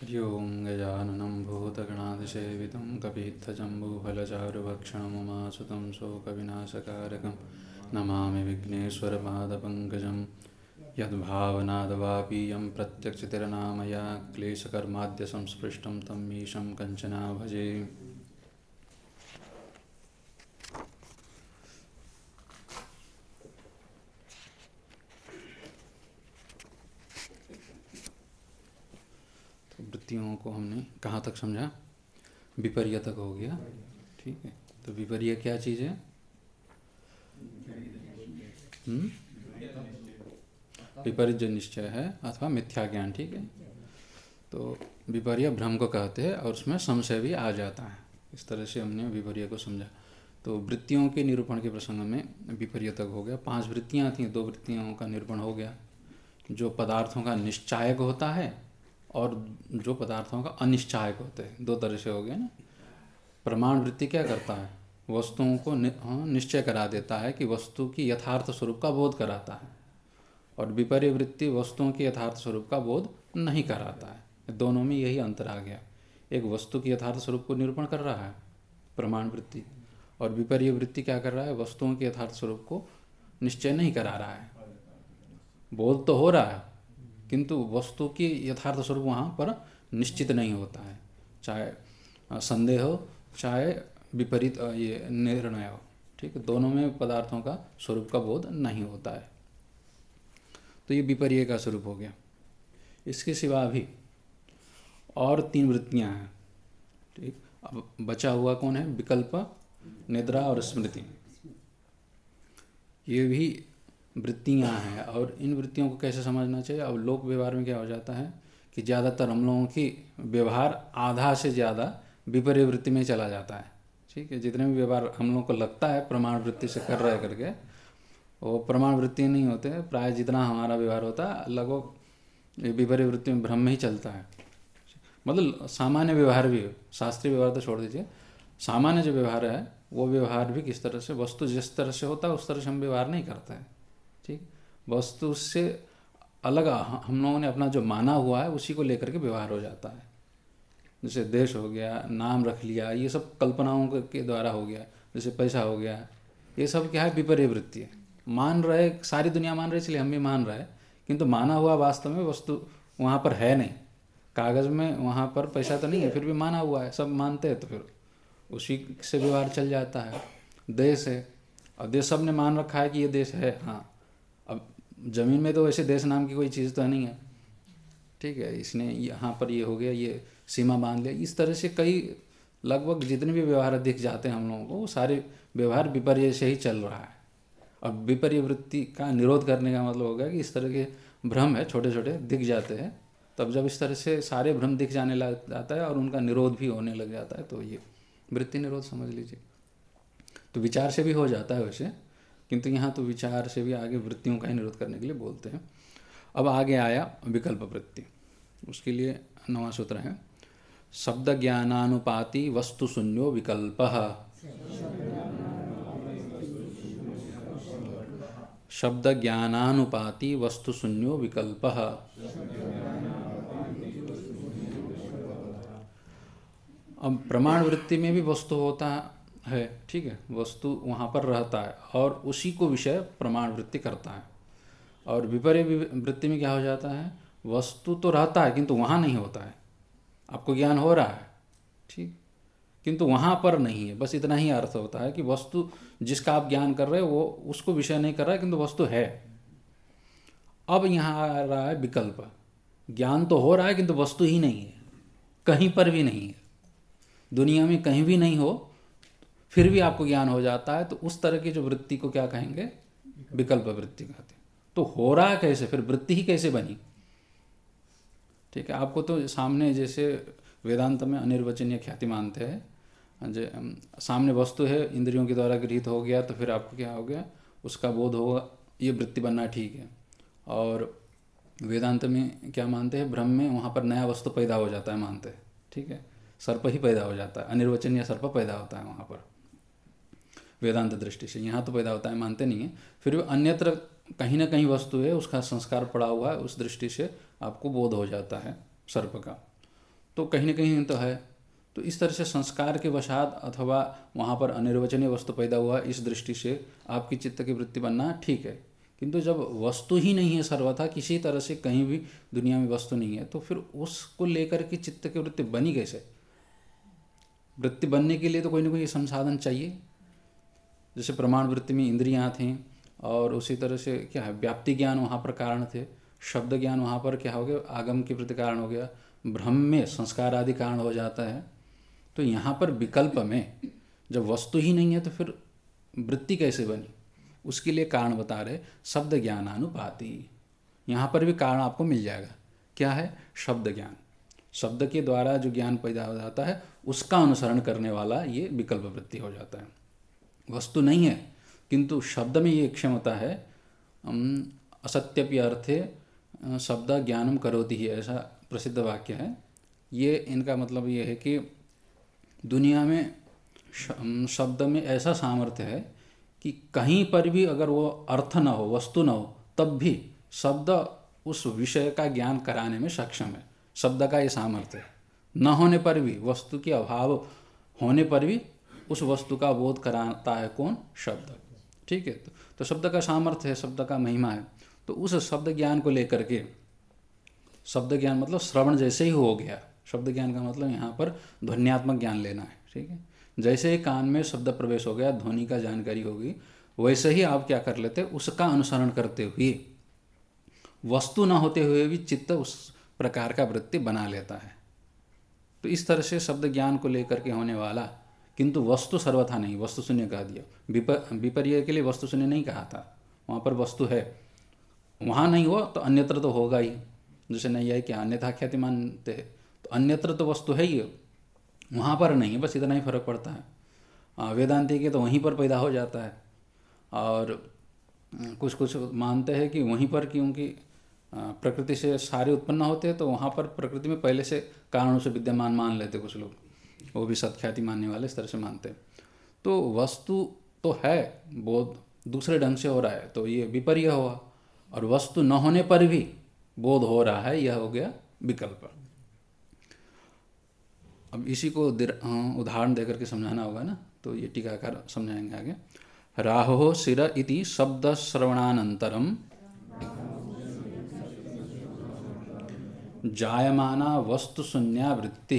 हरिओं गजाननं भूतगणाधिसेवितं कपित्थजम्बूफलचारुभक्षणमुमासुतं शोकविनाशकारकं नमामि विघ्नेश्वरपादपङ्कजं यद्भावनाद्वापीयं प्रत्यक्षतिर्नामया क्लेशकर्माद्यसंस्पृष्टं तं मीशं कञ्चना भजे। वृत्तियों को हमने कहाँ तक समझा? विपर्य तक हो गया। ठीक है, तो विपर्य क्या चीज़ है? विपरीत जो निश्चय है अथवा मिथ्या ज्ञान। ठीक है, तो विपर्य भ्रम को कहते हैं और उसमें संशय भी आ जाता है। इस तरह से हमने विपर्य को समझा। तो वृत्तियों के निरूपण के प्रसंग में विपर्य तक हो गया। 5 वृत्तियाँ थीं, 2 वृत्तियों का निरूपण हो गया, जो पदार्थों का निश्चायक होता है और जो पदार्थों का अनिश्चायक होते हैं। 2 तरह से हो गया ना। प्रमाण वृत्ति क्या करता है? वस्तुओं को निश्चय करा देता है कि वस्तु की यथार्थ स्वरूप का बोध कराता है, और विपर्य वृत्ति वस्तुओं के यथार्थ स्वरूप का बोध नहीं कराता है। दोनों में यही अंतर आ गया। एक वस्तु की यथार्थ स्वरूप को निरूपण कर रहा है प्रमाण वृत्ति, और विपर्य वृत्ति क्या कर रहा है? वस्तुओं के यथार्थ स्वरूप को निश्चय नहीं करा रहा है। बोध तो हो रहा है किंतु वस्तु की यथार्थ स्वरूप वहाँ पर निश्चित नहीं होता है, चाहे संदेह हो चाहे विपरीत ये निर्णय हो। ठीक है, दोनों में पदार्थों का स्वरूप का बोध नहीं होता है। तो ये विपर्य का स्वरूप हो गया। इसके सिवा भी और 3 वृत्तियाँ हैं। ठीक, अब बचा हुआ कौन है? विकल्प, निद्रा और स्मृति। ये भी वृत्तियाँ हैं, और इन वृत्तियों को कैसे समझना चाहिए? अब लोक व्यवहार में क्या हो जाता है कि ज़्यादातर हम लोगों की व्यवहार आधा से ज़्यादा विपर्य वृत्ति में चला जाता है। ठीक है, जितने भी व्यवहार हम लोगों को लगता है प्रमाण वृत्ति से कर रहे करके, वो प्रमाण वृत्ति नहीं होते। प्राय जितना हमारा व्यवहार होता है लगभग विपर्य वृत्ति में, भ्रम में ही चलता है। मतलब सामान्य व्यवहार भी, शास्त्रीय व्यवहार तो छोड़ दीजिए, सामान्य जो व्यवहार है वो व्यवहार भी किस तरह से, वस्तु जिस तरह से होता है उस तरह से हम व्यवहार नहीं करते हैं। ठीक, वस्तु से अलग हम लोगों ने अपना जो माना हुआ है उसी को लेकर के व्यवहार हो जाता है। जैसे देश हो गया, नाम रख लिया, ये सब कल्पनाओं के द्वारा हो गया। जैसे पैसा हो गया, ये सब क्या है? विपर्य वृत्ति है। मान रहे, सारी दुनिया मान रही, इसलिए हम भी मान रहे हैं, किंतु माना हुआ वास्तव में वस्तु वहाँ पर है नहीं। कागज़ में वहाँ पर पैसा तो नहीं है, फिर भी माना हुआ है, सब मानते हैं, तो फिर उसी से व्यवहार चल जाता है। देश है, और देश सब ने मान रखा है कि ये देश है। हाँ, अब ज़मीन में तो वैसे देश नाम की कोई चीज़ तो नहीं है। ठीक है, इसने यहाँ पर ये हो गया, ये सीमा बांध लिया। इस तरह से कई लगभग जितने भी व्यवहार दिख जाते हैं हम लोगों को, वो सारे व्यवहार विपर्य से ही चल रहा है। अब विपर्य वृत्ति का निरोध करने का मतलब होगा कि इस तरह के भ्रम है छोटे छोटे दिख जाते हैं, तब जब इस तरह से सारे भ्रम दिख जाने लग जाता है और उनका निरोध भी होने लग जाता है, तो ये वृत्ति निरोध समझ लीजिए। तो विचार से भी हो जाता है वैसे, किंतु यहाँ तो विचार से भी आगे वृत्तियों का ही निरोध करने के लिए बोलते हैं। अब आगे आया विकल्प वृत्ति। उसके लिए 9वां सूत्र है, शब्द ज्ञानानुपाति वस्तु शून्यो विकल्पः। शब्द ज्ञानानुपाति वस्तु शून्यो विकल्पः। अब प्रमाण वृत्ति में भी वस्तु होता है। ठीक है, वस्तु वहाँ पर रहता है और उसी को विषय प्रमाण वृत्ति करता है। और विपर्य वृत्ति में क्या हो जाता है? वस्तु तो रहता है किंतु वहाँ नहीं होता है। आपको ज्ञान हो रहा है, ठीक, किंतु वहाँ पर नहीं है। बस इतना ही अर्थ होता है कि वस्तु जिसका आप ज्ञान कर रहे हो वो उसको विषय नहीं कर रहा है, किंतु वस्तु है। अब यहाँ आ रहा है विकल्प। ज्ञान तो हो रहा है किंतु वस्तु ही नहीं है, कहीं पर भी नहीं है, दुनिया में कहीं भी नहीं हो, फिर भी आपको ज्ञान हो जाता है। तो उस तरह की जो वृत्ति को क्या कहेंगे? विकल्प वृत्ति कहते हैं। तो हो रहा है कैसे? फिर वृत्ति ही कैसे बनी? ठीक है, आपको तो सामने जैसे वेदांत में अनिर्वचनीय ख्याति मानते हैं, सामने वस्तु है, इंद्रियों के द्वारा गृहीत हो गया, तो फिर आपको क्या हो गया? उसका बोध होगा, ये वृत्ति बनना ठीक है। और वेदांत में क्या मानते हैं? ब्रह्म में वहाँ पर नया वस्तु पैदा हो जाता है मानते हैं। ठीक है, सर्प ही पैदा हो जाता है, अनिर्वचनीय सर्प पैदा होता है वहाँ पर वेदांत दृष्टि से। यहाँ तो पैदा होता है मानते नहीं है, फिर भी अन्यत्र कहीं ना कहीं वस्तु है, उसका संस्कार पड़ा हुआ है, उस दृष्टि से आपको बोध हो जाता है सर्प का। तो कहीं ना कहीं तो है। तो इस तरह से संस्कार के वशात अथवा वहाँ पर अनिर्वचनीय वस्तु पैदा हुआ, इस दृष्टि से आपकी चित्त की वृत्ति बनना ठीक है। किंतु जब वस्तु ही नहीं है सर्वथा, किसी तरह से कहीं भी दुनिया में वस्तु नहीं है, तो फिर उसको लेकर के चित्त की वृत्ति बनी कैसे? वृत्ति बनने के लिए तो कोई ना कोई संसाधन चाहिए। जैसे प्रमाण वृत्ति में इंद्रियां थीं, और उसी तरह से क्या है, व्याप्ति ज्ञान वहाँ पर कारण थे, शब्द ज्ञान वहाँ पर क्या हो गया, आगम के प्रति कारण हो गया, ब्रह्म में संस्कार आदि कारण हो जाता है। तो यहाँ पर विकल्प में जब वस्तु ही नहीं है तो फिर वृत्ति कैसे बनी? उसके लिए कारण बता रहे, शब्द ज्ञानानुपाती। यहाँ पर भी कारण आपको मिल जाएगा। क्या है? शब्द ज्ञान। शब्द के द्वारा जो ज्ञान पैदा हो जाता है उसका अनुसरण करने वाला ये विकल्प वृत्ति हो जाता है। वस्तु नहीं है किंतु शब्द में ये क्षमता है। असत्यपि अर्थे शब्द ज्ञानम करोति ही, ऐसा प्रसिद्ध वाक्य है। ये इनका मतलब ये है कि दुनिया में शब्द में ऐसा सामर्थ्य है कि कहीं पर भी अगर वो अर्थ न हो, वस्तु न हो, तब भी शब्द उस विषय का ज्ञान कराने में सक्षम है। शब्द का ये सामर्थ्य है। न होने पर भी, वस्तु के अभाव होने पर भी उस वस्तु का बोध कराता है कौन? शब्द। ठीक है। तो शब्द का सामर्थ्य है, शब्द का महिमा है। तो उस शब्द ज्ञान को लेकर के, शब्द ज्ञान मतलब श्रवण जैसे ही हो गया। शब्द ज्ञान का मतलब यहाँ पर ध्वन्यात्मक ज्ञान लेना है। ठीक है। जैसे ही कान में शब्द प्रवेश हो गया, ध्वनि का जानकारी होगी, वैसे ही आप क्या कर लेते, उसका अनुसरण करते हुए, वस्तु न होते हुए भी चित्त उस प्रकार का वृत्ति बना लेता है। तो इस तरह से शब्द ज्ञान को लेकर के होने वाला, किंतु वस्तु सर्वथा नहीं, वस्तु शून्य कह दिया। विपर्य के लिए वस्तु शून्य नहीं कहा था। वहाँ पर वस्तु है, वहाँ नहीं हो तो अन्यत्र तो होगा ही। जैसे नहीं है क्या अन्यथा ख्याति मानते हैं, तो अन्यत्र तो वस्तु है ही, वहाँ पर नहीं है, बस इतना ही फर्क पड़ता है। वेदांती के तो वहीं पर पैदा हो जाता है, और कुछ कुछ मानते हैं कि वहीं पर, क्योंकि प्रकृति से सारे उत्पन्न होते हैं तो वहाँ पर प्रकृति में पहले से कारणों से विद्यमान मान लेते कुछ लोग, वो भी सत्ख्याति मानने वाले इस तरह से मानते हैं। तो वस्तु तो है, बोध दूसरे ढंग से हो रहा है, तो ये विपर्य हुआ। और वस्तु न होने पर भी बोध हो रहा है, यह हो गया विकल्प। अब इसी को उदाहरण देकर के समझाना होगा ना, तो ये टीकाकार समझाएंगे आगे। राहो शिर इति शब्द श्रवणानंतरम जायमाना वस्तु शून्या वृत्ति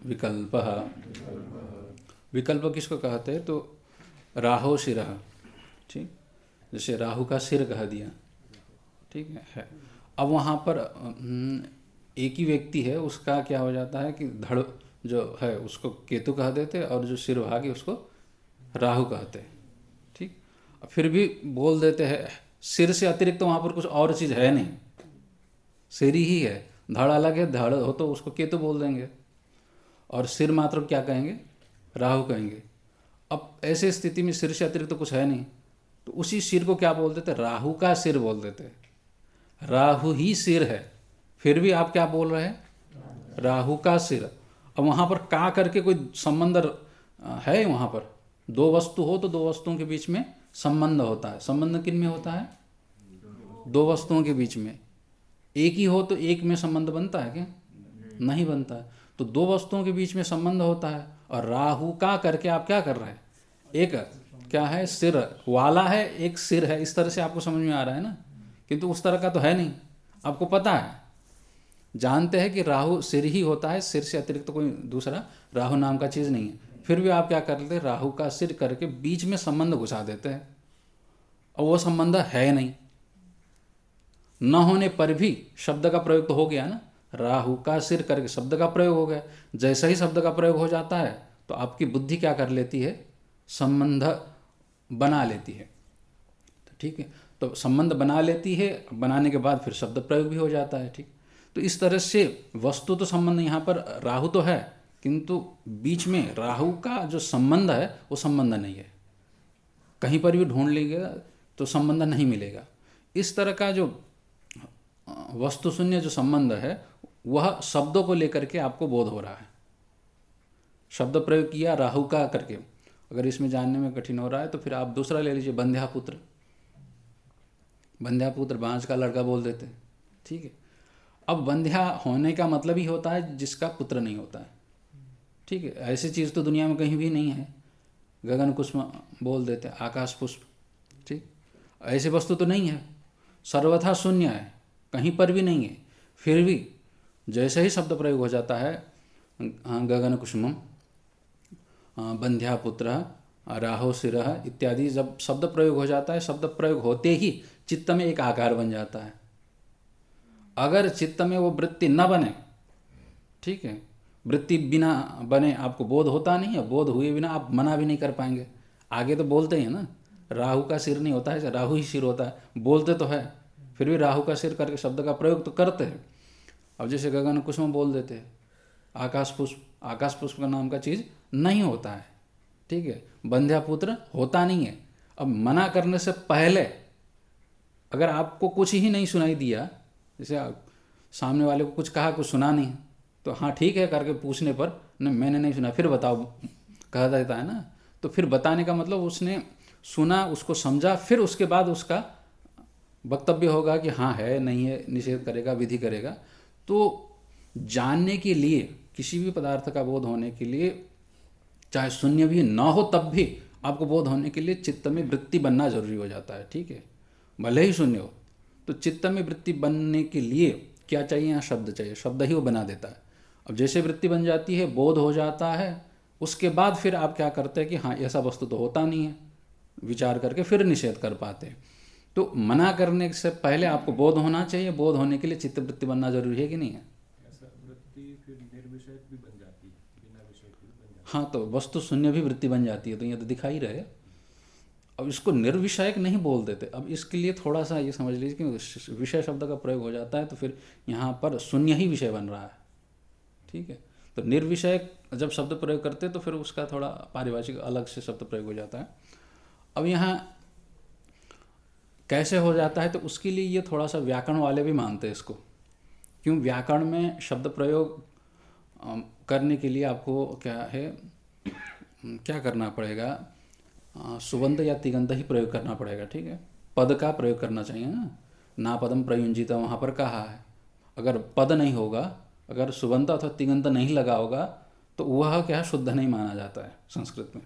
विकल्प। विकल्प किसको कहते हैं? तो राहो शिर, ठीक, जैसे राहु का सिर कह दिया, ठीक है। अब वहाँ पर एक ही व्यक्ति है, उसका क्या हो जाता है कि धड़ जो है उसको केतु कह देते, और जो सिर भागी उसको राहु कहते, ठीक। फिर भी बोल देते हैं, सिर से अतिरिक्त तो वहाँ पर कुछ और चीज़ है नहीं, सिर ही है। धड़ अलग है, धड़ हो तो उसको केतु बोल देंगे, और सिर मात्र क्या कहेंगे? राहु कहेंगे। अब ऐसे स्थिति में सिर से अतिरिक्त तो कुछ है नहीं, तो उसी सिर को क्या बोल देते? राहु का सिर बोल देते। राहु ही सिर है, फिर भी आप क्या बोल रहे हैं? राहु का सिर। अब वहाँ पर का करके कोई संबंध है? वहाँ पर दो वस्तु हो तो दो वस्तुओं के बीच में संबंध होता है। संबंध किन में होता है? दो वस्तुओं के बीच में। एक ही हो तो एक में संबंध बनता है क्या? नहीं बनता है। तो दो वस्तुओं के बीच में संबंध होता है, और राहु का करके आप क्या कर रहे हैं? एक क्या है? सिर वाला है, एक सिर है। इस तरह से आपको समझ में आ रहा है ना, किंतु उस तरह का तो है नहीं। आपको पता है, जानते हैं कि राहु सिर ही होता है, सिर से अतिरिक्त तो कोई दूसरा राहु नाम का चीज़ नहीं है, फिर भी आप क्या कर लेते हैं? राहु का सिर करके बीच में संबंध घुसा देते हैं, और वो संबंध है नहीं। न होने पर भी शब्द का प्रयोग तो हो गया ना, राहु का सिर करके शब्द का प्रयोग हो गया। जैसा ही शब्द का प्रयोग हो जाता है तो आपकी बुद्धि क्या कर लेती है? संबंध बना लेती है। तो ठीक है, तो संबंध बना लेती है, बनाने के बाद फिर शब्द प्रयोग भी हो जाता है, ठीक। तो इस तरह से वस्तु तो संबंध यहाँ पर राहु तो है, किंतु बीच में राहु का जो संबंध है वो संबंध नहीं है। कहीं पर भी ढूंढ लेंगे तो संबंध नहीं मिलेगा। इस तरह का जो वस्तु शून्य जो संबंध है वह शब्दों को लेकर के आपको बोध हो रहा है। शब्द प्रयोग किया राहु का करके, अगर इसमें जानने में कठिन हो रहा है तो फिर आप दूसरा ले लीजिए, बंध्यापुत्र। बंध्यापुत्र बांझ का लड़का बोल देते, ठीक है। अब बंध्या होने का मतलब ही होता है जिसका पुत्र नहीं होता है, ठीक है। ऐसी चीज़ तो दुनिया में कहीं भी नहीं है। गगन कुसुम बोल देते हैं, आकाश पुष्प, ठीक, ऐसी वस्तु तो नहीं है, सर्वथा शून्य है, कहीं पर भी नहीं है। फिर भी जैसे ही शब्द प्रयोग हो जाता है, गगन कुसुमम, बंध्या पुत्र, राहो शिरः इत्यादि, जब शब्द प्रयोग हो जाता है, शब्द प्रयोग होते ही चित्त में एक आकार बन जाता है। अगर चित्त में वो वृत्ति न बने, ठीक है, वृत्ति बिना बने आपको बोध होता नहीं है, बोध हुए बिना आप मना भी नहीं कर पाएंगे। आगे तो बोलते हैं ना, राहु का सिर नहीं होता है, राहु ही सिर होता है, बोलते तो है, फिर भी राहु का सिर करके शब्द का प्रयोग तो करते हैं। अब जैसे गगन कुसुम बोल देते हैं, आकाश पुष्प, आकाश पुष्प का नाम का चीज़ नहीं होता है, ठीक है, बंध्या पुत्र होता नहीं है। अब मना करने से पहले अगर आपको कुछ ही नहीं सुनाई दिया, जैसे सामने वाले को कुछ कहा, कुछ सुना नहीं, तो हाँ ठीक है करके पूछने पर न मैंने नहीं सुना, फिर बताओ कहा देता है ना। तो फिर बताने का मतलब उसने सुना, उसको समझा, फिर उसके बाद उसका वक्तव्य होगा कि हाँ है नहीं है, निषेध करेगा, विधि करेगा। तो जानने के लिए, किसी भी पदार्थ का बोध होने के लिए, चाहे शून्य भी ना हो तब भी आपको बोध होने के लिए चित्त में वृत्ति बनना जरूरी हो जाता है, ठीक है, भले ही शून्य हो। तो चित्त में वृत्ति बनने के लिए क्या चाहिए? यहाँ शब्द चाहिए, शब्द ही वो बना देता है। अब जैसे वृत्ति बन जाती है, बोध हो जाता है, उसके बाद फिर आप क्या करते हैं कि हाँ ऐसा वस्तु तो होता नहीं है, विचार करके फिर निषेध कर पाते हैं। तो मना करने से पहले आपको बोध होना चाहिए, बोध होने के लिए चित्त वृत्ति बनना जरूरी है कि नहीं है? ऐसा वृत्ति फिर निर्विषय भी बन जाती है, बिना विषय के भी बन जाती है। हाँ, तो वस्तु शून्य भी वृत्ति बन जाती है, तो ये तो दिखाई रहे। अब इसको निर्विषयक नहीं बोल देते। अब इसके लिए थोड़ा सा ये समझ लीजिए कि विषय शब्द का प्रयोग हो जाता है तो फिर यहाँ पर शून्य ही विषय बन रहा है, ठीक है। तो निर्विषयक जब शब्द प्रयोग करते तो फिर उसका थोड़ा पारिभाषिक अलग से शब्द प्रयोग हो जाता है। अब यहाँ कैसे हो जाता है, तो उसके लिए ये थोड़ा सा व्याकरण वाले भी मानते हैं इसको। क्यों? व्याकरण में शब्द प्रयोग करने के लिए आपको क्या है, क्या करना पड़ेगा, सुबंध या तिगंत ही प्रयोग करना पड़ेगा, ठीक है। पद का प्रयोग करना चाहिए ना पदम प्रयुंजित वहाँ पर कहा है। अगर पद नहीं होगा, अगर सुबंध अथवा तिगंत नहीं लगा होगा तो वह क्या शुद्ध नहीं माना जाता है संस्कृत में।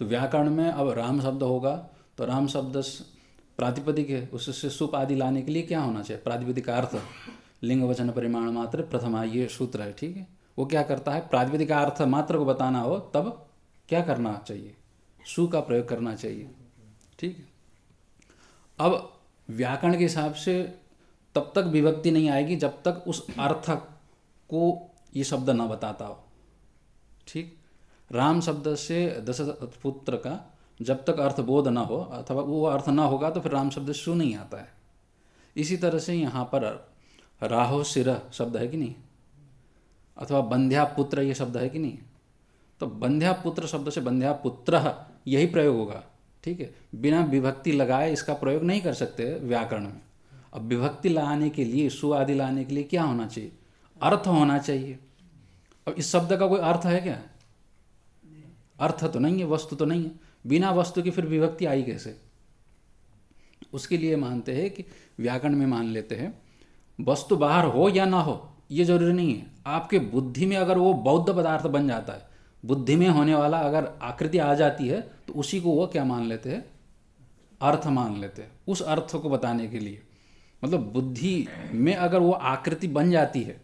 तो व्याकरण में अब राम शब्द होगा तो राम शब्द प्रातिपदिक है, उससे सुप आदि लाने के लिए क्या होना चाहिए? प्रातिपदिक अर्थ, लिंग वचन परिमाण मात्र प्रथमा, ये सूत्र है, ठीक है। वो क्या करता है, प्रातिपदिक अर्थ मात्र को बताना हो तब क्या करना चाहिए? सु का प्रयोग करना चाहिए, ठीक है। अब व्याकरण के हिसाब से तब तक विभक्ति नहीं आएगी जब तक उस अर्थ को ये शब्द ना बताता हो, ठीक। राम शब्द से दशरथ पुत्र का जब तक अर्थ बोध ना हो अथवा वो अर्थ ना होगा तो फिर राम शब्द सु नहीं आता है। इसी तरह से यहाँ पर राहो शिर शब्द है कि नहीं, अथवा बंध्या पुत्र ये शब्द है कि नहीं, तो बंध्या पुत्र शब्द से बंध्या पुत्र यही प्रयोग होगा, ठीक है। बिना विभक्ति लगाए इसका प्रयोग नहीं कर सकते व्याकरण में। अब विभक्ति लाने के लिए, सु आदि लाने के लिए क्या होना चाहिए? अर्थ होना चाहिए। अब इस शब्द का कोई अर्थ है क्या? अर्थ तो नहीं है, वस्तु तो नहीं है। बिना वस्तु की फिर विभक्ति आई कैसे? उसके लिए मानते हैं कि व्याकरण में मान लेते हैं वस्तु बाहर हो या ना हो ये जरूरी नहीं है। आपके बुद्धि में अगर वो बौद्ध पदार्थ बन जाता है, बुद्धि में होने वाला अगर आकृति आ जाती है तो उसी को वो क्या मान लेते हैं? अर्थ मान लेते हैं। उस अर्थ को बताने के लिए, मतलब बुद्धि में अगर वो आकृति बन जाती है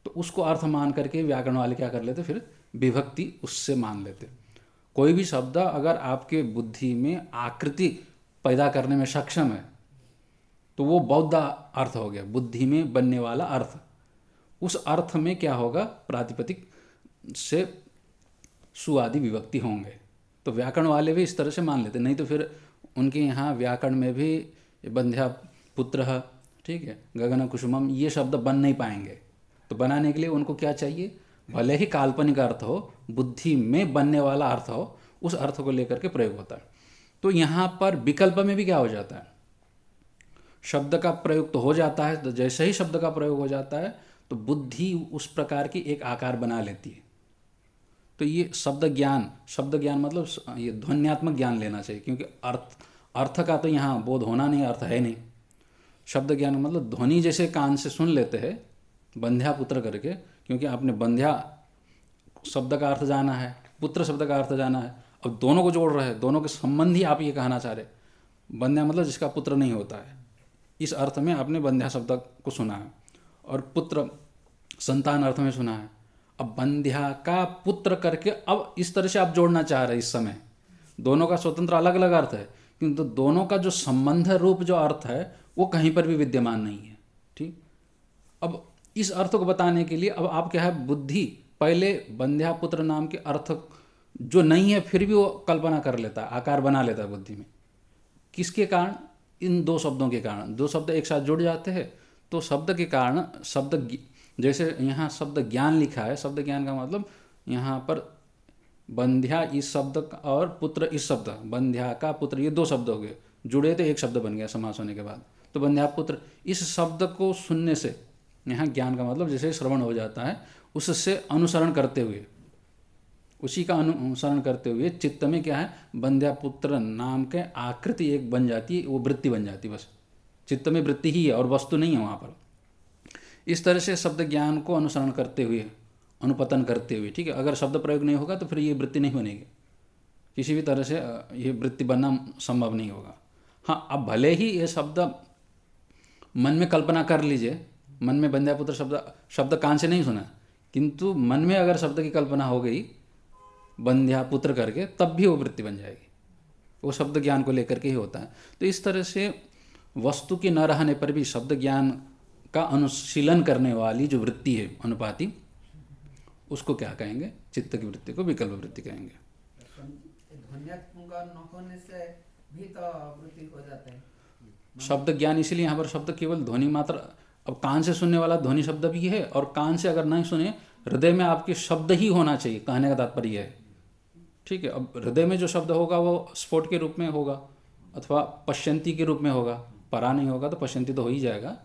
तो उसको अर्थ मान करके व्याकरण वाले क्या कर लेते, फिर विभक्ति उससे मान लेते। कोई भी शब्द अगर आपके बुद्धि में आकृति पैदा करने में सक्षम है तो वो बौद्ध अर्थ हो गया, बुद्धि में बनने वाला अर्थ। उस अर्थ में क्या होगा? प्रातिपदिक से सु आदि विभक्ति होंगे। तो व्याकरण वाले भी इस तरह से मान लेते, नहीं तो फिर उनके यहाँ व्याकरण में भी बंध्या पुत्र, ठीक है, गगन कुसुमम ये शब्द बन नहीं पाएंगे। तो बनाने के लिए उनको क्या चाहिए? भले ही काल्पनिक अर्थ हो, बुद्धि में बनने वाला अर्थ हो, उस अर्थ को लेकर के प्रयोग होता है। तो यहाँ पर विकल्प में भी क्या हो जाता है, शब्द का प्रयोग तो हो जाता है। तो जैसे ही शब्द का प्रयोग हो जाता है तो बुद्धि उस प्रकार की एक आकार बना लेती है। तो ये शब्द ज्ञान मतलब ये ध्वन्यात्मक ज्ञान लेना चाहिए, क्योंकि अर्थ का तो यहाँ बोध होना नहीं, अर्थ है नहीं। शब्द ज्ञान का मतलब ध्वनि जैसे कान से सुन लेते हैं बंध्या पुत्र करके, क्योंकि आपने बंध्या शब्द का अर्थ जाना है, पुत्र शब्द का अर्थ जाना है, अब दोनों को जोड़ रहे हैं, दोनों के संबंधी आप ये कहना चाह रहे। बंध्या मतलब जिसका पुत्र नहीं होता है, इस अर्थ में आपने बंध्या शब्द को सुना है, और पुत्र संतान अर्थ में सुना है। अब बंध्या का पुत्र करके अब इस तरह से आप जोड़ना चाह रहे हैं। इस समय दोनों का स्वतंत्र अलग अलग अर्थ है, किंतु दोनों का जो संबंध रूप जो अर्थ है वो कहीं पर भी विद्यमान नहीं है। ठीक, अब इस अर्थ को बताने के लिए अब आप क्या है, बुद्धि पहले बंध्या पुत्र नाम के अर्थ जो नहीं है फिर भी वो कल्पना कर लेता है, आकार बना लेता है बुद्धि में। किसके कारण? इन दो शब्दों के कारण। दो शब्द एक साथ जुड़ जाते हैं तो शब्द के कारण शब्द, जैसे यहाँ शब्द ज्ञान लिखा है, शब्द ज्ञान का मतलब यहाँ पर बंध्या इस शब्द और पुत्र इस शब्द, बंध्या का पुत्र, ये दो शब्द हो गए, जुड़े तो एक शब्द बन गया समास होने के बाद। तो बंध्या पुत्र इस शब्द को सुनने से, यहाँ ज्ञान का मतलब जैसे श्रवण हो जाता है, उससे अनुसरण करते हुए, उसी का अनुसरण करते हुए चित्त में क्या है, बंध्या पुत्र नाम के आकृति एक बन जाती है, वो वृत्ति बन जाती है। बस चित्त में वृत्ति ही है और वस्तु नहीं है वहाँ पर। इस तरह से शब्द ज्ञान को अनुसरण करते हुए, अनुपतन करते हुए, ठीक है। अगर शब्द प्रयोग नहीं होगा तो फिर ये वृत्ति नहीं बनेगी, किसी भी तरह से ये वृत्ति बनना संभव नहीं होगा। हाँ, अब भले ही ये शब्द मन में कल्पना कर लीजिए, मन में बंध्या पुत्र शब्द कान से नहीं सुना, किंतु मन में अगर शब्द की कल्पना हो गई बंध्या पुत्र करके, तब भी वो वृत्ति बन जाएगी। वो शब्द ज्ञान को लेकर के ही होता है। तो इस तरह से वस्तु के न रहने पर भी शब्द ज्ञान का अनुशीलन करने वाली जो वृत्ति है अनुपाति, उसको क्या कहेंगे? चित्त की वृत्ति को विकल्प वृत्ति कहेंगे। ध्वन्यात्मक न होने से भी तो वृत्ति हो जाता है शब्द ज्ञान, इसीलिए यहाँ पर शब्द केवल ध्वनि मात्र, अब कान से सुनने वाला ध्वनि शब्द भी है, और कान से अगर नहीं सुने, हृदय में आपके शब्द ही होना चाहिए, कहने का तात्पर्य है। ठीक है, अब हृदय में जो शब्द होगा वो स्फोट के रूप में होगा अथवा पश्यंती के रूप में होगा, परा नहीं होगा तो पश्यंती तो हो ही जाएगा,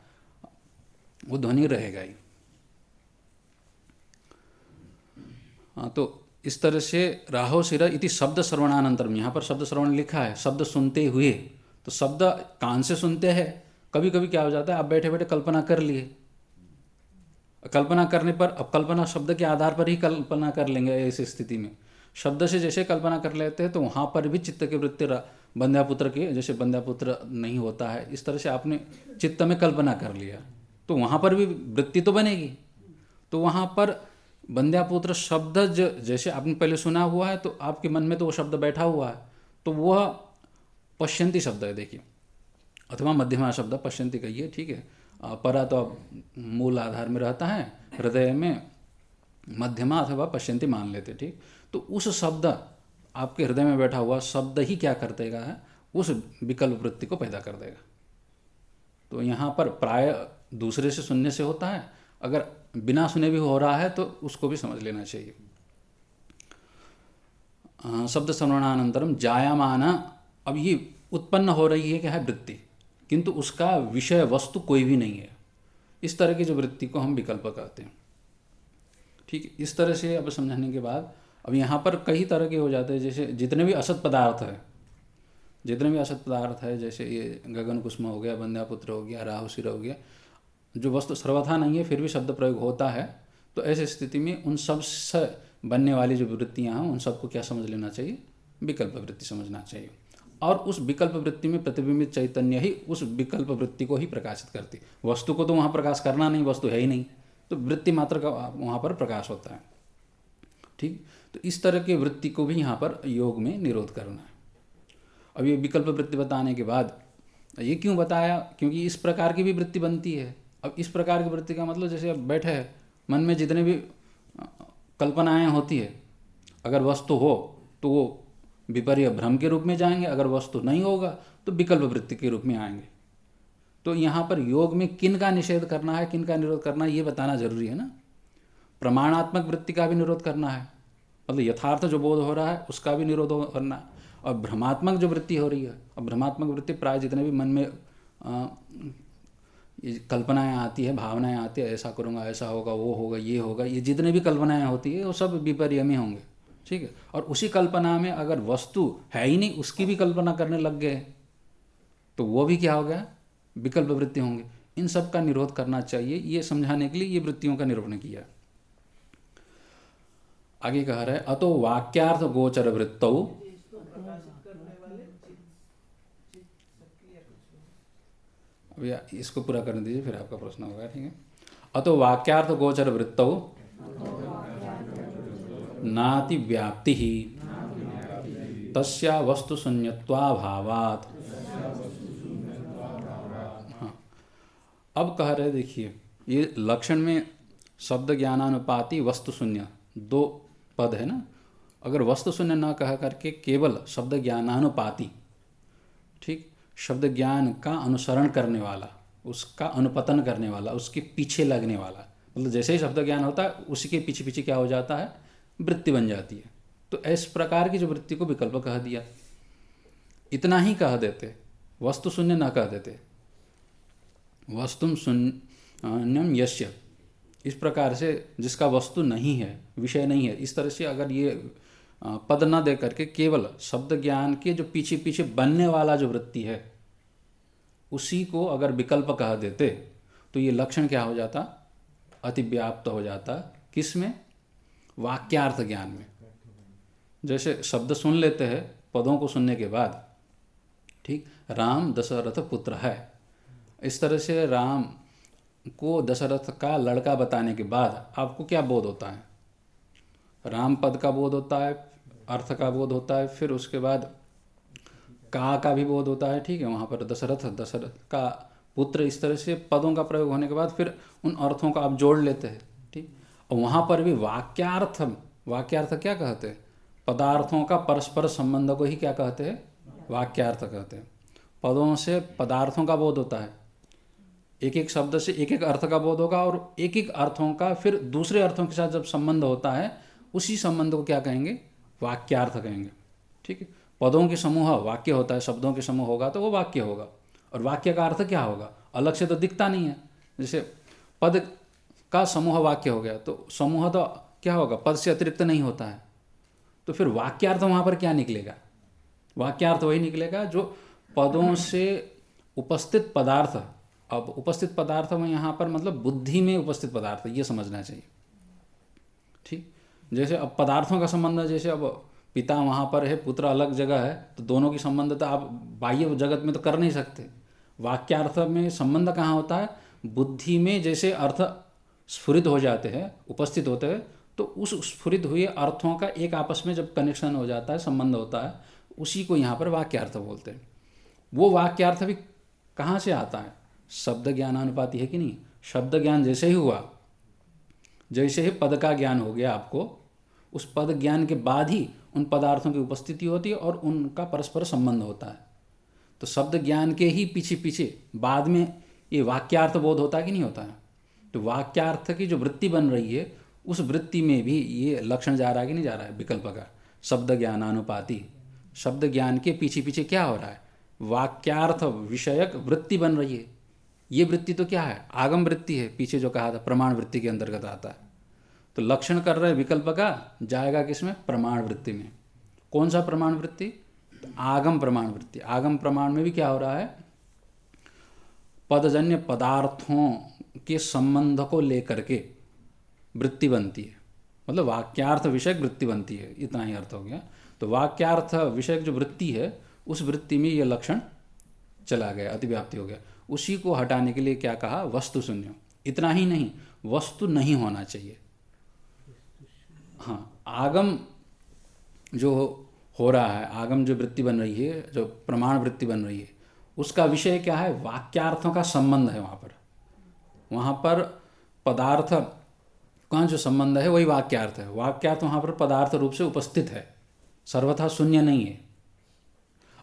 वो ध्वनि रहेगा ही। हाँ, तो इस तरह से राहो शिर इति शब्द श्रवणानंतरम, यहाँ पर शब्द श्रवण लिखा है, शब्द सुनते हुए। तो शब्द कान से सुनते हैं, कभी कभी क्या हो जाता है, आप बैठे बैठे कल्पना कर लिए, कल्पना करने पर, अब कल्पना शब्द के आधार पर ही कल्पना कर लेंगे। ऐसी स्थिति में शब्द से जैसे कल्पना कर लेते हैं तो वहाँ पर भी चित्त की वृत्ति बंध्या पुत्र के, जैसे बंध्या पुत्र नहीं होता है, इस तरह से आपने चित्त में कल्पना कर लिया तो वहाँ पर भी वृत्ति तो बनेगी। तो वहाँ पर बंध्या पुत्र शब्द जैसे आपने पहले सुना हुआ है तो आपके मन में तो वो शब्द बैठा हुआ है, तो वह पश्यंती शब्द है, देखिए, अथवा मध्यमा शब्द पश्यंती कहिए, ठीक है। परा तो मूल आधार में रहता है, हृदय में मध्यमा अथवा पश्यंती मान लेते, ठीक। तो उस शब्द आपके हृदय में बैठा हुआ शब्द ही क्या कर देगा है, उस विकल्प वृत्ति को पैदा कर देगा। तो यहाँ पर प्राय दूसरे से सुनने से होता है, अगर बिना सुने भी हो रहा है तो उसको भी समझ लेना चाहिए। शब्द श्रवणानंतरम जायमान, अब ये उत्पन्न हो रही है क्या है, वृत्ति, किंतु उसका विषय वस्तु कोई भी नहीं है। इस तरह की जो वृत्ति को हम विकल्प कहते हैं, ठीक है। इस तरह से अब समझाने के बाद अब यहाँ पर कई तरह के हो जाते हैं, जैसे जितने भी असत पदार्थ है, जितने भी असत पदार्थ है, जैसे ये गगन कुसुम हो गया, बंध्या पुत्र हो गया, राहु शिर हो गया, जो वस्तु सर्वथा नहीं है फिर भी शब्द प्रयोग होता है, तो ऐसी स्थिति में उन सब से बनने वाली जो वृत्तियाँ हैं उन सबको क्या समझ लेना चाहिए, विकल्प वृत्ति समझना चाहिए। और उस विकल्प वृत्ति में प्रतिबिंबित चैतन्य ही उस विकल्प वृत्ति को ही प्रकाशित करती। वस्तु को तो वहाँ प्रकाश करना नहीं, वस्तु है ही नहीं, तो वृत्ति मात्र का वहाँ पर प्रकाश होता है, ठीक। तो इस तरह की वृत्ति को भी यहाँ पर योग में निरोध करना है। अब ये विकल्प वृत्ति बताने के बाद ये क्यों बताया, क्योंकि इस प्रकार की भी वृत्ति बनती है। अब इस प्रकार की वृत्ति का मतलब जैसे अब बैठे हैं, मन में जितने भी कल्पनाएँ होती है, अगर वस्तु हो तो वो विपर्य भ्रम के रूप में जाएंगे, अगर वस्तु नहीं होगा तो विकल्प वृत्ति के रूप में आएंगे। तो यहाँ पर योग में किन का निषेध करना है, किन का निरोध करना है, ये बताना जरूरी है ना। प्रमाणात्मक वृत्ति का भी निरोध करना है, मतलब यथार्थ जो बोध हो रहा है उसका भी निरोध करना है, और भ्रमात्मक जो वृत्ति हो रही है, अब भ्रमात्मक वृत्ति प्राय जितने भी मन में कल्पनाएँ आती है, भावनाएँ आती है, ऐसा करूँगा, ऐसा होगा, वो होगा, ये होगा, ये जितने भी कल्पनाएँ होती है वो सब विपर्य में होंगे, ठीक है। और उसी कल्पना में अगर वस्तु है ही नहीं, उसकी भी कल्पना करने लग गए तो वो भी क्या हो गया, विकल्प वृत्ति होंगे, इन सब का निरोध करना चाहिए। ये समझाने के लिए ये वृत्तियों का निरूपण किया। आगे कह रहे अतो वाक्यार्थ गोचर वृत्तौ, भैया इसको पूरा करने दीजिए फिर आपका प्रश्न होगा, ठीक है। अतो वाक्यार्थ गोचर वृत्तौ नाति व्याप्ति ही तस्या वस्तु शून्यत्वाभावात्। हाँ, अब कह रहे देखिए, ये लक्षण में शब्द ज्ञानानुपाति वस्तु शून्य दो पद है ना। अगर वस्तु शून्य न कह करके केवल शब्द ज्ञानानुपाति, ठीक, शब्द ज्ञान का अनुसरण करने वाला, उसका अनुपतन करने वाला, उसके पीछे लगने वाला, मतलब जैसे ही शब्द ज्ञान होता है उसी के पीछे पीछे क्या हो जाता है, वृत्ति बन जाती है। तो इस प्रकार की जो वृत्ति को विकल्प कह दिया। इतना ही कह देते, वस्तु शून्य न कह देते, वस्तुम शून्यम यस्य, इस प्रकार से जिसका वस्तु नहीं है, विषय नहीं है, इस तरह से अगर ये पद न दे करके केवल शब्द ज्ञान के जो पीछे पीछे बनने वाला जो वृत्ति है उसी को अगर विकल्प कह देते तो ये लक्षण क्या हो जाता, अतिव्याप्त हो जाता। किसमें? वाक्यार्थ ज्ञान में। जैसे शब्द सुन लेते हैं पदों को सुनने के बाद, ठीक, राम दशरथ पुत्र है, इस तरह से राम को दशरथ का लड़का बताने के बाद आपको क्या बोध होता है? राम पद का बोध होता है, अर्थ का बोध होता है, फिर उसके बाद का भी बोध होता है, ठीक है। वहाँ पर दशरथ का पुत्र, इस तरह से पदों का प्रयोग होने के बाद फिर उन अर्थों का आप जोड़ लेते हैं, ठीक। और वहाँ पर भी वाक्यार्थ क्या कहते हैं? पदार्थों का परस्पर संबंध को ही क्या कहते हैं? वाक्यार्थ कहते हैं। पदों से पदार्थों का बोध होता है, एक एक शब्द से एक एक अर्थ का बोध होगा, और एक एक अर्थों का फिर दूसरे अर्थों के साथ जब संबंध होता है उसी संबंध को क्या कहेंगे? वाक्यार्थ कहेंगे, ठीक है। पदों के समूह वाक्य होता है, शब्दों के समूह होगा तो वो वाक्य होगा। और वाक्य का अर्थ क्या होगा? अलग से तो दिखता नहीं है। जैसे पद का समूह वाक्य हो गया तो समूह तो क्या होगा? पद से अतिरिक्त नहीं होता है। तो फिर वाक्यार्थ वहाँ पर क्या निकलेगा? वाक्यार्थ वही निकलेगा जो पदों से उपस्थित पदार्थ। अब उपस्थित पदार्थ में यहाँ पर मतलब बुद्धि में उपस्थित पदार्थ, ये समझना चाहिए, ठीक। जैसे अब पदार्थों का संबंध, जैसे अब पिता वहाँ पर है, पुत्र अलग जगह है, तो दोनों की संबंधता आप बाह्य जगत में तो कर नहीं सकते। वाक्यार्थ में संबंध कहाँ होता है? बुद्धि में जैसे अर्थ स्फुरित हो जाते हैं, उपस्थित होते हैं, तो उस स्फुरित हुए अर्थों का एक आपस में जब कनेक्शन हो जाता है, संबंध होता है, उसी को यहाँ पर वाक्यार्थ बोलते हैं। वो वाक्यार्थ भी कहाँ से आता है? शब्द ज्ञानानुपाती है कि नहीं? शब्द ज्ञान जैसे ही हुआ, जैसे ही पद का ज्ञान हो गया आपको, उस पद ज्ञान के बाद ही उन पदार्थों की उपस्थिति होती है और उनका परस्पर संबंध होता है। तो शब्द ज्ञान के ही पीछे पीछे बाद में ये वाक्यार्थ बोध होता है कि नहीं होता है? तो वाक्यार्थ की जो वृत्ति बन रही है उस वृत्ति में भी ये लक्षण जा रहा है कि नहीं जा रहा है? विकल्प का शब्द ज्ञानानुपाती। शब्द ज्ञान के पीछे पीछे क्या हो रहा है? वाक्यार्थ विषयक वृत्ति बन रही है। ये वृत्ति तो क्या है? आगम वृत्ति है, पीछे जो कहा था प्रमाण वृत्ति के अंतर्गत आता है। तो लक्षण कर रहे विकल्प का जाएगा किसमें? प्रमाण वृत्ति में। कौन सा प्रमाण वृत्ति? तो आगम प्रमाण वृत्ति। आगम प्रमाण में भी क्या हो रहा है? पदजन्य पदार्थों के संबंध को लेकर के वृत्ति बनती है, मतलब वाक्यार्थ विषयक वृत्ति बनती है, इतना ही अर्थ हो गया। तो वाक्यार्थ विषयक जो वृत्ति है उस वृत्ति में ये लक्षण चला गया, अतिव्याप्ति हो गया। उसी को हटाने के लिए क्या कहा? वस्तु शून्य। इतना ही नहीं, वस्तु नहीं होना चाहिए। हाँ, आगम जो हो रहा है, आगम जो वृत्ति बन रही है, जो प्रमाण वृत्ति बन रही है, उसका विषय क्या है? वाक्यार्थों का संबंध है। वहाँ पर पदार्थ का जो संबंध है वही वाक्यार्थ है। वाक्यार्थ वहाँ पर पदार्थ रूप से उपस्थित है, सर्वथा शून्य नहीं है।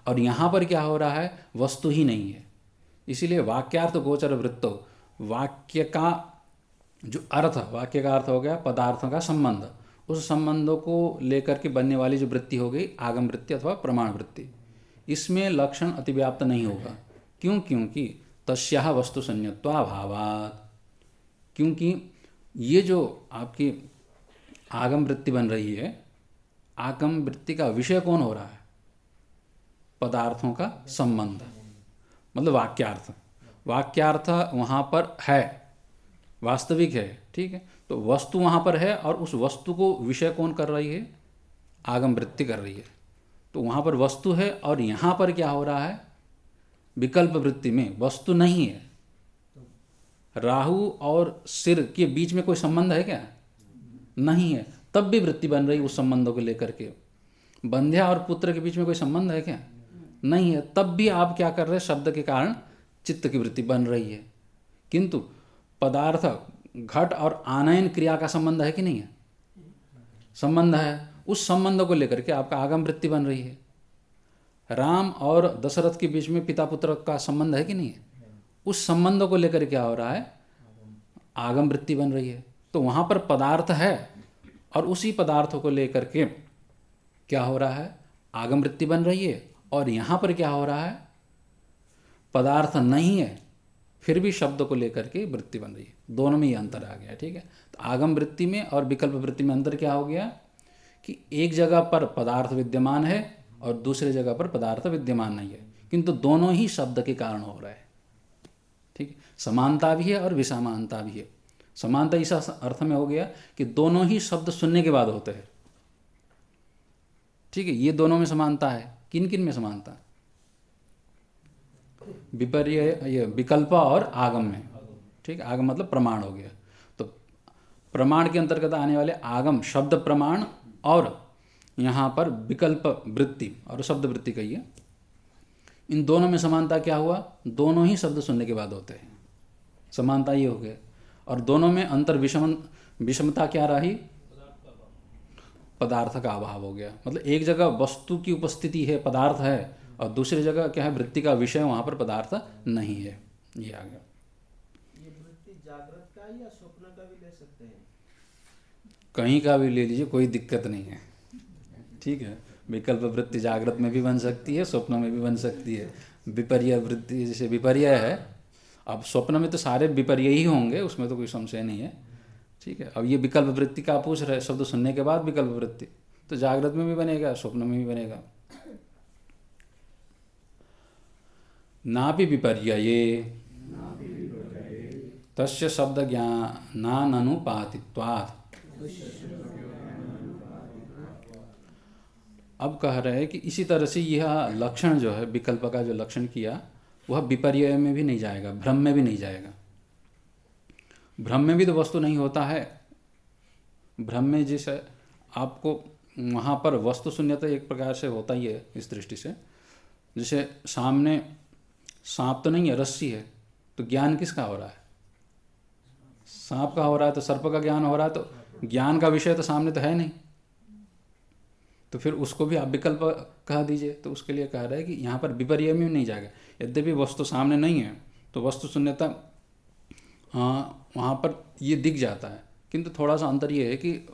और यहाँ पर क्या हो रहा है? वस्तु ही नहीं है। इसीलिए वाक्यार्थ गोचर वृत्तो, वाक्य का जो अर्थ, वाक्य का अर्थ हो गया पदार्थों का संबंध, उस संबंधों को लेकर के बनने वाली जो वृत्ति हो गई आगम वृत्ति अथवा प्रमाण वृत्ति, इसमें लक्षण अतिव्याप्त नहीं होगा। क्यों? क्योंकि तस्याह वस्तु संज्ञत्वाभावात्। क्योंकि ये जो आपकी आगम वृत्ति बन रही है, आगम वृत्ति का विषय कौन हो रहा है? पदार्थों का संबंध, मतलब वाक्यार्थ। वाक्यार्थ वहाँ पर है, वास्तविक है, ठीक है। तो वस्तु वहाँ पर है और उस वस्तु को विषय कौन कर रही है? आगम वृत्ति कर रही है। तो वहाँ पर वस्तु है और यहाँ पर क्या हो रहा है? विकल्प वृत्ति में वस्तु नहीं है। राहु और सिर के बीच में कोई संबंध है क्या? नहीं है, तब भी वृत्ति बन रही उस संबंधों को लेकर के। बंध्या और पुत्र के बीच में कोई संबंध है क्या? नहीं है, तब भी आप क्या कर रहे हैं? शब्द के कारण चित्त की वृत्ति बन रही है। किंतु पदार्थ घट और आनयन क्रिया का संबंध है कि नहीं है? संबंध है। उस संबंध को लेकर के आपका आगम वृत्ति बन रही है। राम और दशरथ के बीच में पिता पुत्र का संबंध है कि नहीं है? उस संबंध को लेकर क्या हो रहा है? आगम वृत्ति बन रही है। तो वहाँ पर पदार्थ है और उसी पदार्थों को लेकर के क्या हो रहा है? आगम वृत्ति बन रही है। और यहाँ पर क्या हो रहा है? पदार्थ नहीं है, फिर भी शब्द को लेकर के वृत्ति बन रही है। दोनों में ये अंतर आ गया, ठीक है। तो आगम वृत्ति में और विकल्प वृत्ति में अंतर क्या हो गया कि एक जगह पर पदार्थ विद्यमान है और दूसरे जगह पर पदार्थ विद्यमान नहीं है, किंतु दोनों ही शब्द के कारण हो रहा है, ठीक है। समानता भी है और विषमानता भी है। समानता इस अर्थ में हो गया कि दोनों ही शब्द सुनने के बाद होते हैं, ठीक है। ये दोनों में समानता है। किन किन में समानता? विपर्य, ये विकल्प और आगम में, ठीक है। आगम मतलब प्रमाण हो गया। तो प्रमाण के अंतर्गत आने वाले आगम शब्द प्रमाण और यहाँ पर विकल्प वृत्ति और शब्द वृत्ति कहिए, इन दोनों में समानता क्या हुआ? दोनों ही शब्द सुनने के बाद होते हैं, समानता ये हो गया। और दोनों में अंतर विषमता क्या रही? पदार्थ का अभाव हो गया। मतलब एक जगह वस्तु की उपस्थिति है, पदार्थ है, और दूसरी जगह क्या है? वृत्ति का विषय, वहाँ पर पदार्थ नहीं है। ये आ गया। ये वृत्ति जागृत का या स्वप्न का भी ले सकते हैं? कहीं का भी ले लीजिए, कोई दिक्कत नहीं है, ठीक है। विकल्प वृत्ति जागृत में भी बन सकती है, स्वप्न में भी बन सकती है। विपर्य वृत्ति जैसे विपर्य है, अब स्वप्न में तो सारे विपर्य ही होंगे, उसमें तो कोई संशय नहीं है, ठीक है। अब ये विकल्प वृत्ति का पूछ रहे, शब्द सुनने के बाद विकल्प वृत्ति, तो जागृत में भी बनेगा, स्वप्न में भी बनेगा। नापि विपर्यये तस्य शब्द ज्ञानानुपातित्वात्। अब कह रहे हैं कि इसी तरह से यह लक्षण जो है, विकल्प का जो लक्षण किया, वह विपर्य में भी नहीं जाएगा, भ्रम में भी नहीं जाएगा। भ्रम में भी तो वस्तु नहीं होता है। भ्रम में जैसे आपको वहाँ पर वस्तु शून्यता एक प्रकार से होता ही है इस दृष्टि से, जैसे सामने सांप तो नहीं है, रस्सी है, तो ज्ञान किसका हो रहा है? सांप का हो रहा है। तो सर्प का ज्ञान हो रहा है, तो ज्ञान का विषय तो सामने तो है नहीं, तो फिर उसको भी आप विकल्प कह दीजिए। तो उसके लिए कह रहा है कि यहाँ पर विपर्य में नहीं जाएगा। यद्यपि वस्तु सामने नहीं है तो वस्तु शून्यता वहाँ पर ये दिख जाता है, किंतु थोड़ा सा अंतर ये है कि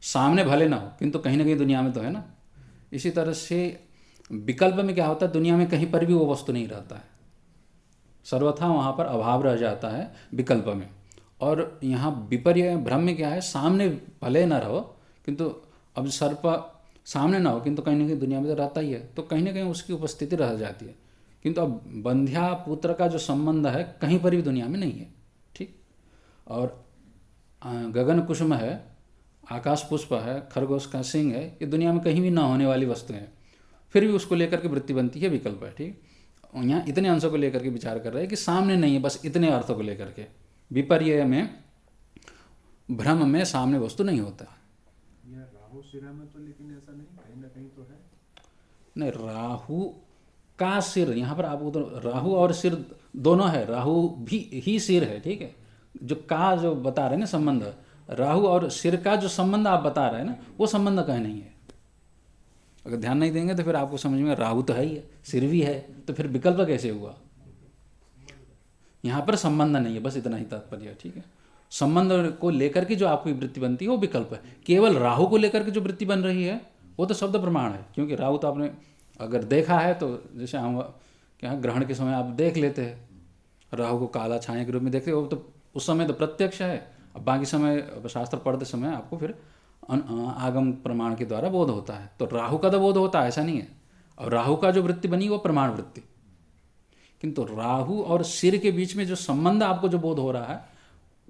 सामने भले ना हो, किंतु कहीं ना कहीं दुनिया में तो है ना। इसी तरह से विकल्प में क्या होता है? दुनिया में कहीं पर भी वो वस्तु नहीं रहता है, सर्वथा वहाँ पर अभाव रह जाता है विकल्प में। और यहाँ विपर्य भ्रम में क्या है? सामने भले ना रहो, किंतु अब सर्प सामने ना हो, किंतु कहीं ना कहीं दुनिया में तो रहता ही है, तो कहीं ना कहीं उसकी उपस्थिति रह जाती है। किंतु अब बंध्या पुत्र का जो संबंध है कहीं पर भी दुनिया में नहीं है, ठीक। और गगन कुसुम है, आकाश पुष्प है, खरगोश का सिंह है, ये दुनिया में कहीं भी ना होने वाली वस्तु है, फिर भी उसको लेकर के वृत्ति बनती है, विकल्प है, ठीक। यहाँ इतने अंशों को लेकर के विचार कर रहे हैं कि सामने नहीं है, बस इतने अर्थों को लेकर के। विपर्य में, भ्रम में सामने वस्तु नहीं होता। यह राहु सिरा में तो लेकिन ऐसा नहीं, कहीं ना कहीं तो है। नहीं, राहु का सिर, यहाँ पर आप राहु और सिर दोनों है, राहु भी ही सिर है, ठीक है। जो का जो बता रहे हैं ना संबंध, राहु और सिर का जो संबंध आप बता रहे हैं ना, वो संबंध कहीं नहीं है। अगर ध्यान नहीं देंगे तो फिर आपको समझ में, राहु तो है ही है, सिर भी है, तो फिर विकल्प कैसे हुआ? यहाँ पर संबंध नहीं है, बस इतना ही तात्पर्य है, ठीक है। संबंध को लेकर के जो आपकी वृत्ति बनती है वो विकल्प है। केवल राहु को लेकर के जो वृत्ति बन रही है वो तो शब्द प्रमाण है, क्योंकि राहु तो आपने अगर देखा है तो जैसे हम क्या ग्रहण के समय आप देख लेते हैं, राहु को काला छाया के रूप में देखते हो, तो उस समय तो प्रत्यक्ष है। अब बाकी समय शास्त्र पढ़ते समय आपको फिर आगम प्रमाण के द्वारा बोध होता है, तो राहु का तो बोध होता है, ऐसा नहीं है। और राहु का जो वृत्ति बनी वो प्रमाण वृत्ति, किंतु राहु और सिर के बीच में जो संबंध आपको जो बोध हो रहा है,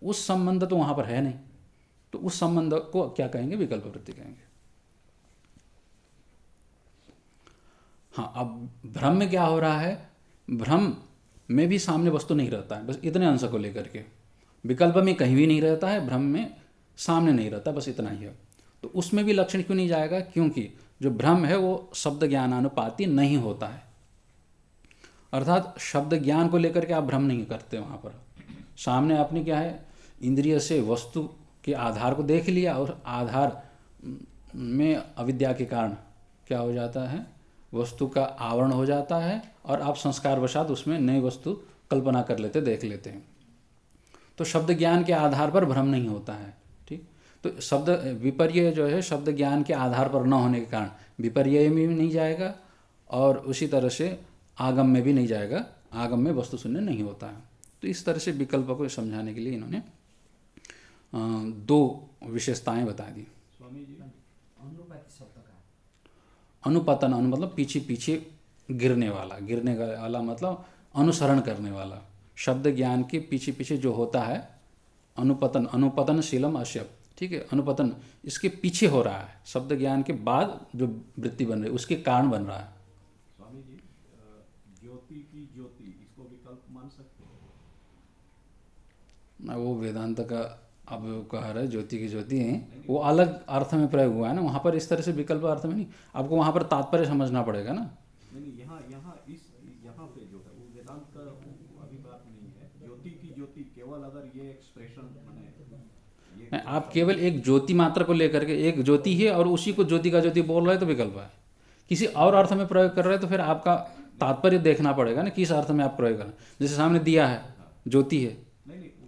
उस संबंध तो वहाँ पर है नहीं, तो उस संबंध को क्या कहेंगे? विकल्प वृत्ति कहेंगे। हाँ, अब भ्रम में क्या हो रहा है? भ्रम में भी सामने वस्तु नहीं रहता है, बस इतने अंश को लेकर के। विकल्प में कहीं भी नहीं रहता है, भ्रम में सामने नहीं रहता, बस इतना ही है। तो उसमें भी लक्षण क्यों नहीं जाएगा? क्योंकि जो भ्रम है वो शब्द ज्ञानानुपाती नहीं होता है, अर्थात शब्द ज्ञान को लेकर के आप भ्रम नहीं करते। वहाँ पर सामने आपने क्या है, इंद्रिय से वस्तु के आधार को देख लिया, और आधार में अविद्या के कारण क्या हो जाता है? वस्तु का आवरण हो जाता है, और आप संस्कार वशात उसमें नई वस्तु कल्पना कर लेते, देख लेते हैं। तो शब्द ज्ञान के आधार पर भ्रम नहीं होता है, ठीक। तो शब्द विपर्य जो है शब्द ज्ञान के आधार पर न होने के कारण विपर्य में भी नहीं जाएगा, और उसी तरह से आगम में भी नहीं जाएगा, आगम में वस्तु शून्य नहीं होता है। तो इस तरह से विकल्प को समझाने के लिए इन्होंने दो विशेषताएं बता दी। स्वामी जी, अनुपाति शब्द का अनुपतन, अनु मतलब पीछे पीछे गिरने वाला, गिरने वाला मतलब अनुसरण करने वाला। शब्द ज्ञान के पीछे पीछे जो होता है, अनुपतन, अनुपतनशीलम अश्यप, ठीक है। अनुपतन इसके पीछे हो रहा है, शब्द ज्ञान के बाद जो वृत्ति बन रही है उसके कारण बन रहा है। स्वामी जी, ज्योति की ज्योति, इसको विकल्प मान सकते हैं? ना, वो वेदांत का अब कह रहा है ज्योति की ज्योति है, वो अलग अर्थ में प्रयोग हुआ है ना, वहाँ पर इस तरह से विकल्प अर्थ में नहीं, आपको वहाँ पर तात्पर्य समझना पड़ेगा ना। नहीं, यहाँ यहाँ पे जो है वो वेदांत का अभी बात नहीं है। ज्योति की ज्योति केवल अगर ये एक्सप्रेशन नहीं, आप केवल एक ज्योति मात्र को लेकर के, एक ज्योति है और उसी को ज्योति का ज्योति बोल रहे हैं तो विकल्प है। किसी और अर्थ में प्रयोग कर रहे हैं तो फिर आपका तात्पर्य देखना पड़ेगा ना, किस अर्थ में आप प्रयोग कर रहे हैं। जैसे सामने दिया है, ज्योति है,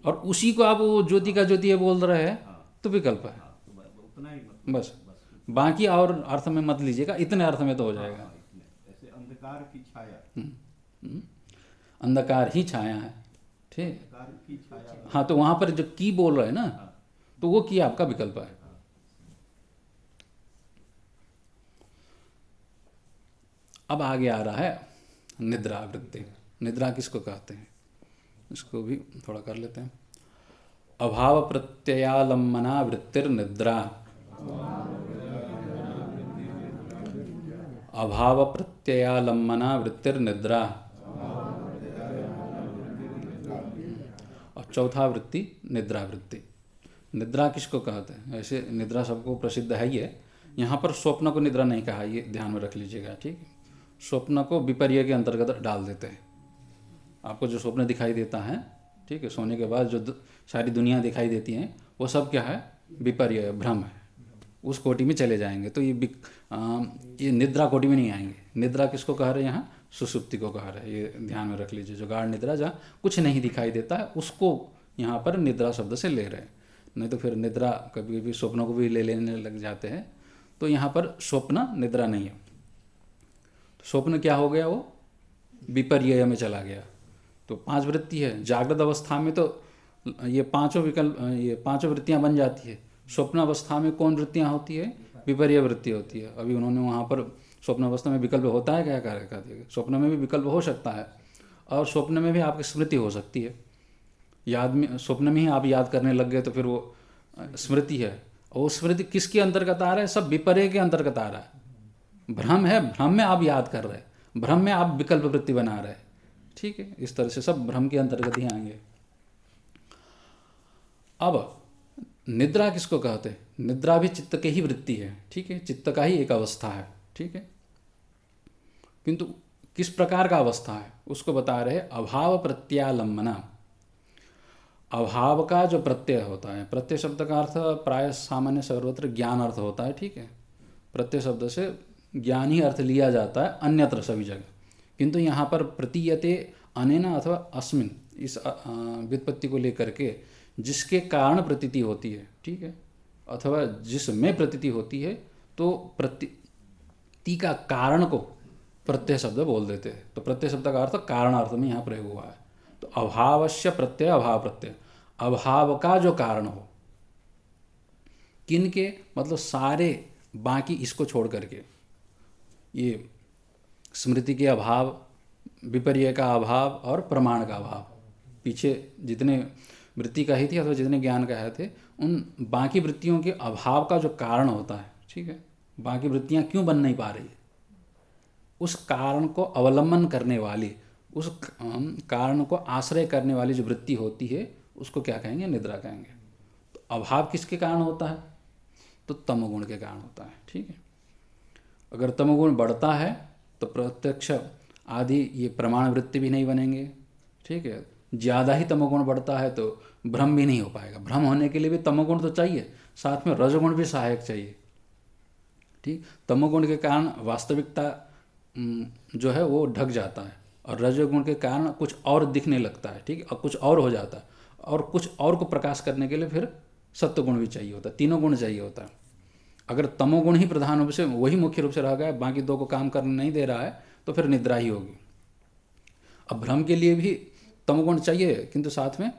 और उसी को आप वो ज्योति का ज्योति है बोल रहे हैं तो विकल्प है। उतना ही मतलब बस बाकी और अर्थ में मत लीजिएगा, इतने अर्थ में तो हो जाएगा। ऐसे अंधकार की छाया, अंधकार ही छाया है, ठीक। अंधकार की छाया, हाँ, तो वहां पर जो की बोल रहे हैं ना, तो वो की आपका विकल्प है। अब आगे आ रहा है निद्रा वृत्ति। निद्रा किसको कहते हैं, इसको भी थोड़ा कर लेते हैं। अभाव प्रत्ययालंबना वृत्तिर निद्रा। अभाव प्रत्ययालंबना वृत्तिर निद्रा। और चौथा वृत्ति निद्रा वृत्ति। निद्रा किसको कहते हैं? ऐसे निद्रा सबको प्रसिद्ध है ही है, यहाँ पर स्वप्न को निद्रा नहीं कहा, ये ध्यान में रख लीजिएगा, ठीक है। स्वप्न को विपर्य के अंतर्गत डाल देते हैं। आपको जो स्वप्न दिखाई देता है, ठीक है, सोने के बाद जो सारी दुनिया दिखाई देती है, वो सब क्या है? विपर्य, भ्रम है, उस कोटि में चले जाएंगे। तो ये निद्रा कोटि में नहीं आएंगे। निद्रा किसको कह रहे हैं यहाँ? सुषुप्ति को कह रहे हैं, ये ध्यान में रख लीजिए। जो गाढ़ निद्रा, जहाँ कुछ नहीं दिखाई देता है, उसको यहाँ पर निद्रा शब्द से ले रहे हैं। नहीं तो फिर निद्रा कभी कभी स्वप्नों को भी ले लेने लग जाते हैं, तो यहाँ पर स्वप्न निद्रा नहीं है। स्वप्न क्या हो गया? वो विपर्य में चला गया। तो 5 वृत्ति है। जागृत अवस्था में तो ये पांचों विकल्प, ये 5 वृत्तियां बन जाती है। स्वप्न अवस्था में कौन वृत्तियां होती है? विपर्य वृत्ति होती है। अभी उन्होंने वहाँ पर स्वप्न अवस्था में विकल्प होता है क्या कार्य का? स्वप्न में भी विकल्प हो सकता है, और स्वप्न में भी आपकी स्मृति हो सकती है। याद में, स्वप्न में ही आप याद करने लग गए तो फिर वो स्मृति है। और वो स्मृति किसके अंतर्गत आ रहा है? सब विपर्य के अंतर्गत आ रहा है। भ्रम है, भ्रम में आप याद कर रहे हैं, भ्रम में आप विकल्प वृत्ति बना रहे हैं, ठीक है। इस तरह से सब भ्रम के अंतर्गत ही आएंगे। अब निद्रा किसको कहते हैं? निद्रा भी चित्त की ही वृत्ति है, ठीक है, चित्त का ही एक अवस्था है, ठीक है। किंतु किस प्रकार का अवस्था है उसको बता रहे। अभाव प्रत्यालंबना। अभाव का जो प्रत्यय होता है, प्रत्यय शब्द का अर्थ प्राय सामान्य सर्वत्र ज्ञान अर्थ होता है, ठीक है। प्रत्यय शब्द से ज्ञान ही अर्थ लिया जाता है अन्यत्र सभी जगह, किंतु यहाँ पर प्रतीयते अनेन अथवा अस्मिन, इस व्युत्पत्ति को लेकर के जिसके कारण प्रतीति होती है, ठीक है, अथवा जिसमें प्रतीति होती है, तो प्रतीति का कारण को प्रत्यय शब्द बोल देते हैं। तो प्रत्यय शब्द का अर्थ कारण अर्थ में यहाँ प्रयोग हुआ है। तो अभावस्य प्रत्यय, अभाव प्रत्यय, अभाव का जो कारण हो, किन के मतलब सारे, बाकी इसको छोड़ करके, ये स्मृति के अभाव, विपर्य का अभाव और प्रमाण का अभाव। पीछे जितने वृत्ति कही थी अथवा जितने ज्ञान कहे थे, उन बाकी वृत्तियों के अभाव का जो कारण होता है, ठीक है, बाकी वृत्तियां क्यों बन नहीं पा रही, उस कारण को अवलंबन करने वाली, उस कारण को आश्रय करने वाली जो वृत्ति होती है उसको क्या कहेंगे, निद्रा कहेंगे। तो अभाव किसके कारण होता है, तो तमोगुण के कारण होता है। ठीक है, अगर तमोगुण बढ़ता है तो प्रत्यक्ष आदि ये प्रमाण वृत्ति भी नहीं बनेंगे। ठीक है, ज़्यादा ही तमोगुण बढ़ता है तो भ्रम भी नहीं हो पाएगा। भ्रम होने के लिए भी तमोगुण तो चाहिए, साथ में रजोगुण भी सहायक चाहिए। ठीक, तमोगुण के कारण वास्तविकता जो है वो ढक जाता है और रजोगुण के कारण कुछ और दिखने लगता है। ठीक, और कुछ और हो जाता है, और कुछ और को प्रकाश करने के लिए फिर सत्वगुण भी चाहिए होता है, तीनों गुण चाहिए होता है। अगर तमोगुण ही प्रधान रूप से, वही मुख्य रूप से रह गया, बाकी दो को काम करने नहीं दे रहा है, तो फिर निद्रा ही होगी। अब भ्रम के लिए भी तमोगुण चाहिए किंतु साथ में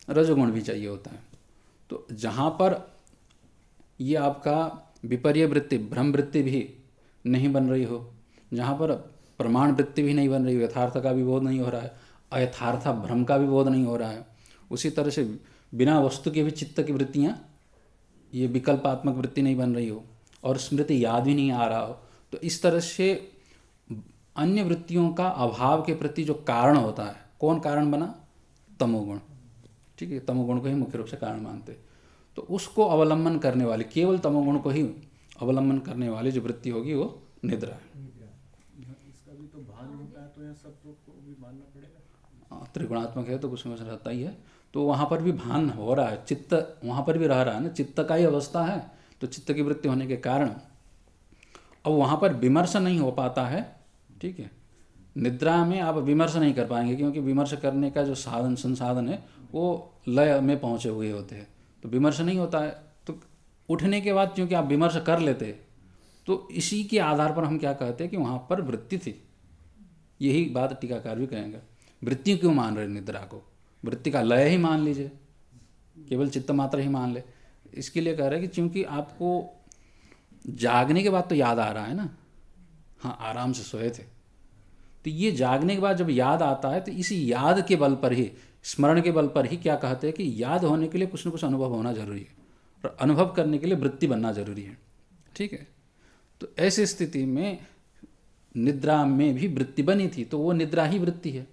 रजोगुण भी चाहिए होता है। तो जहाँ पर ये आपका विपर्य वृत्ति, भ्रम वृत्ति भी नहीं बन रही हो, जहाँ पर प्रमाण वृत्ति भी नहीं बन रही हो, यथार्थ का भी बोध नहीं हो रहा है, अयथार्थ भ्रम का भी बोध नहीं हो रहा है, उसी तरह से बिना वस्तु के भी चित्त की वृत्तियाँ, ये विकल्पात्मक वृत्ति नहीं बन रही हो और स्मृति याद भी नहीं आ रहा हो, तो इस तरह से अन्य वृत्तियों का अभाव के प्रति जो कारण होता है, कौन कारण बना, तमोगुण। ठीक है, तमोगुण को ही मुख्य रूप से कारण मानते। तो उसको अवलंबन करने वाली, केवल तमोगुण को ही अवलंबन करने वाली जो वृत्ति होगी वो निद्रा है। इसका भी तो भान होता है, तो यह सब को भी मानना पड़ेगा। त्रिगुणात्मक है तो कुछ में रहता ही है, तो वहाँ पर भी भान हो रहा है, चित्त वहाँ पर भी रह रहा है ना, चित्त का ही अवस्था है, तो चित्त की वृत्ति होने के कारण अब वहाँ पर विमर्श नहीं हो पाता है। ठीक है, निद्रा में आप विमर्श नहीं कर पाएंगे, क्योंकि विमर्श करने का जो साधन संसाधन है वो लय में पहुँचे हुए होते हैं, तो विमर्श नहीं होता है। तो उठने के बाद क्योंकि आप विमर्श कर लेते, तो इसी के आधार पर हम क्या कहते हैं कि वहाँ पर वृत्ति थी। यही बात टीकाकार भी कहेंगे, वृत्ति क्यों मान रहे निद्रा को, वृत्ति का लय ही मान लीजिए, केवल चित्त मात्र ही मान ले। इसके लिए कह रहे हैं कि क्योंकि आपको जागने के बाद तो याद आ रहा है ना, हाँ आराम से सोए थे, तो ये जागने के बाद जब याद आता है तो इसी याद के बल पर ही, स्मरण के बल पर ही क्या कहते हैं कि याद होने के लिए कुछ न कुछ अनुभव होना जरूरी है, और अनुभव करने के लिए वृत्ति बनना जरूरी है। ठीक है, तो ऐसी स्थिति में निद्रा में भी वृत्ति बनी थी, तो वो निद्रा ही वृत्ति है।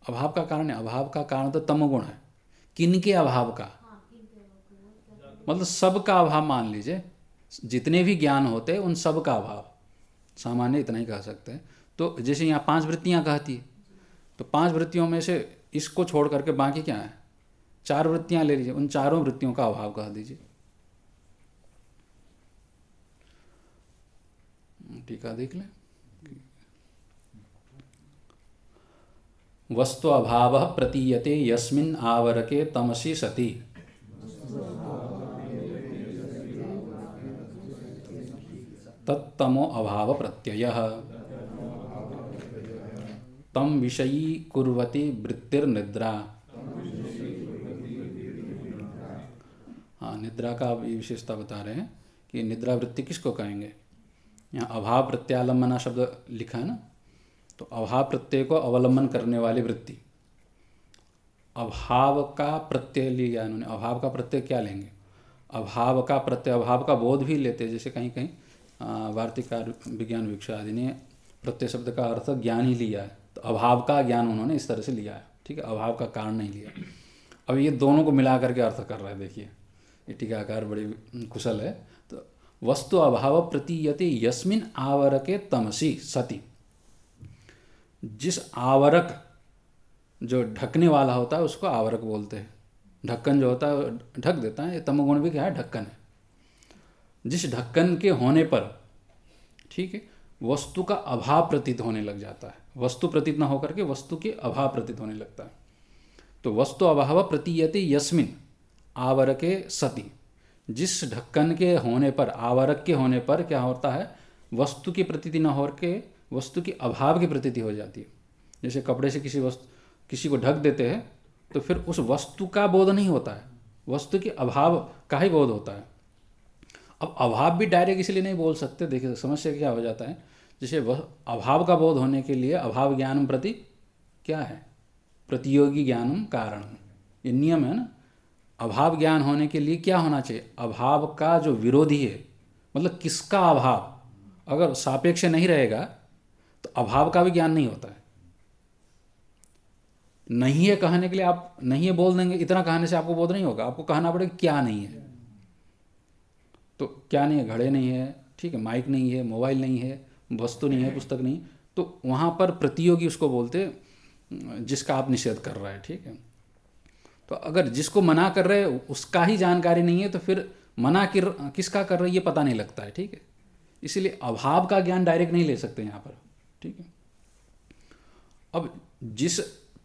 अभाव का कारण है, अभाव का कारण तो तमोगुण है। किनके अभाव का, मतलब सब का अभाव मान लीजिए, जितने भी ज्ञान होते हैं उन सब का अभाव, सामान्य इतना ही कह सकते हैं। तो जैसे यहाँ 5 वृत्तियाँ कहती है, तो 5 वृत्तियों में से इसको छोड़ करके बाकी क्या है, 4 वृत्तियाँ ले लीजिए, उन चारों वृत्तियों का अभाव कह दीजिए। टीका देख लें, वस्तु अभाव प्रतीयते यस्मिन् आवरके तमसि सति, तत्तमो अभाव प्रत्ययः तम विषयी कुर्वती वृत्तिर्निद्रा। हाँ, निद्रा का अब ये विशेषता बता रहे हैं कि निद्रा वृत्ति किसको कहेंगे। यहाँ अभाव प्रत्यालंबना शब्द लिखा है ना, तो अभाव प्रत्यय को अवलंबन करने वाली वृत्ति, अभाव का प्रत्यय लिया इन्होंने। अभाव का प्रत्यय क्या लेंगे, अभाव का प्रत्यय, अभाव का बोध भी लेते, जैसे कहीं कहीं वार्तिकार विज्ञान वीक्षा आदि ने प्रत्यय शब्द का अर्थ ज्ञान ही लिया है, तो अभाव का ज्ञान उन्होंने इस तरह से लिया है। ठीक है, अभाव का कारण नहीं लिया। अब ये दोनों को मिला करके अर्थ कर रहा है, देखिए ये टीकाकार बड़ी कुशल है। तो वस्तु अभाव प्रतीयते यस्मिन् आवरके तमसि सति, जिस आवरक, जो ढकने वाला होता है उसको आवरक बोलते हैं। ढक्कन जो होता है ढक देता है, ये तमोगुण भी क्या है, ढक्कन है। जिस ढक्कन के होने पर, ठीक है, वस्तु का अभाव प्रतीत होने लग जाता है, वस्तु प्रतीत न होकर के वस्तु के अभाव प्रतीत होने लगता है। तो वस्तु अभाव प्रतीयते यस्मिन् आवरके सति, जिस ढक्कन के होने पर, आवरक के होने पर क्या होता है, वस्तु की प्रतीति न होकर के वस्तु के अभाव की प्रतीति हो जाती है। जैसे कपड़े से किसी को ढक देते हैं तो फिर उस वस्तु का बोध नहीं होता है, वस्तु के अभाव का ही बोध होता है। अब अभाव भी डायरेक्ट इसलिए नहीं बोल सकते, देखिए समस्या क्या हो जाता है, जैसे वह अभाव का बोध होने के लिए अभाव ज्ञानम प्रति क्या है, प्रतियोगी ज्ञानम कारणम, ये नियम है ना। अभाव ज्ञान होने के लिए क्या होना चाहिए, अभाव का जो विरोधी है, मतलब किसका अभाव अगर सापेक्ष नहीं रहेगा तो अभाव का भी ज्ञान नहीं होता है। नहीं है कहने के लिए आप नहीं है बोल देंगे, इतना कहने से आपको बोध नहीं होगा, आपको कहना पड़ेगा क्या नहीं है। तो क्या नहीं है, घड़े नहीं है, ठीक है, माइक नहीं है, मोबाइल नहीं है, वस्तु नहीं है, पुस्तक नहीं, तो वहाँ पर प्रतियोगी उसको बोलते जिसका आप निषेध कर रहे हैं, ठीक है। तो अगर जिसको मना कर रहे हैं उसका ही जानकारी नहीं है तो फिर मना किसका कर रहे हैं ये पता नहीं लगता है, ठीक है। इसीलिए अभाव का ज्ञान डायरेक्ट नहीं ले सकते यहाँ पर, ठीक है। अब जिस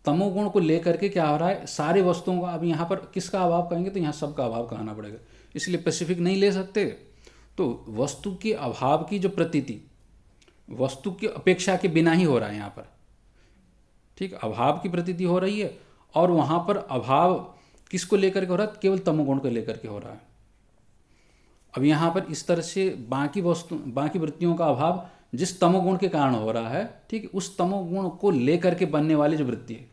तमोगुण को लेकर के क्या हो रहा है, सारी वस्तुओं का, अब यहाँ पर किसका अभाव कहेंगे तो यहाँ सबका अभाव कहना पड़ेगा, इसलिए स्पेसिफिक नहीं ले सकते। तो वस्तु के अभाव की जो प्रतीति वस्तु की अपेक्षा के बिना ही हो रहा है यहाँ पर, ठीक, अभाव की प्रतीति हो रही है, और वहाँ पर अभाव किसको लेकर के हो रहा है, केवल तमोगुण को लेकर के हो रहा है। अब यहाँ पर इस तरह से बाकी वृत्तियों का अभाव जिस तमोगुण के कारण हो रहा है, ठीक, उस तमोगुण को लेकर के बनने वाली जो वृत्ति है,